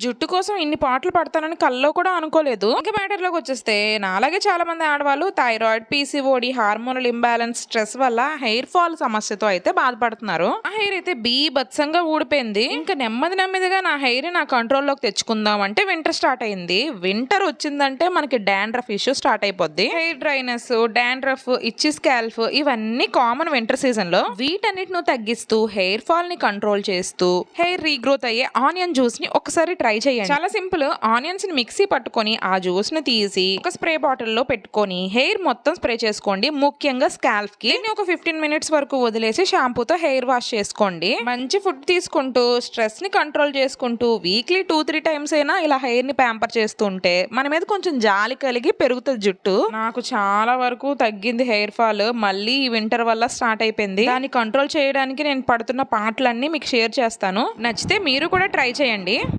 జుట్టు కోసం ఇన్ని పాటలు పడతానని కల్లో కూడా అనుకోలేదు. ఇంకా మ్యాటర్ లోకి వచ్చేస్తే నాలాగే చాలా మంది ఆడవాళ్ళు thyroid, PCOD, hormonal imbalance, stress వల్ల హెయిర్ ఫాల్ సమస్యతో అయితే బాధపడుతున్నారు. ఆ హెయిర్ అయితే బీభత్సంగా ఊడిపోయింది. ఇంకా నెమ్మదిగా నా హెయిర్ నా కంట్రోల్లోకి తెచ్చుకుందాం అంటే వింటర్ స్టార్ట్ అయింది. వింటర్ వచ్చిందంటే మనకి డాండ్రఫ్ ఇష్యూ స్టార్ట్ అయిపోద్ది. హెయిర్ డ్రైనెస్, డాండ్రఫ్, ఇచ్చి స్కాల్ఫ్ ఇవన్నీ కామన్ వింటర్ సీజన్ లో. వీటన్నిటిని తగ్గిస్తూ హెయిర్ ఫాల్ ని కంట్రోల్ చేస్తూ హెయిర్ రీగ్రోత్ అయ్యే ఆనియన్ జ్యూస్ ని ఒకసారి ట్రై చేయండి. చాలా సింపుల్. ఆనియన్స్ ని మిక్సీ పట్టుకొని ఆ జ్యూస్ ని తీసి ఒక స్ప్రే బాటిల్ లో పెట్టుకొని హెయిర్ మొత్తం స్ప్రే చేసుకోండి. ముఖ్యంగా స్కాల్ఫ్ కి ఒక 15 మినిట్స్ వరకు వదిలేసి షాంపూతో హెయిర్ వాష్ చేసుకోండి. మంచి ఫుడ్ తీసుకుంటూ స్ట్రెస్ ని కంట్రోల్ చేసుకుంటూ వీక్లీ 2-3 టైమ్స్ అయినా ఇలా హెయిర్ ని ప్యాంపర్ చేస్తుంటే మన మీద కొంచెం జాలి కలిగి పెరుగుతుంది జుట్టు. నాకు చాలా వరకు తగ్గింది హెయిర్ ఫాల్. మళ్ళీ ఈ వింటర్ వల్ల స్టార్ట్ అయిపోయింది. దాన్ని కంట్రోల్ చేయడానికి నేను పడుతున్న పాటలన్నీ మీకు షేర్ చేస్తాను. నచ్చితే మీరు కూడా ట్రై చేయండి.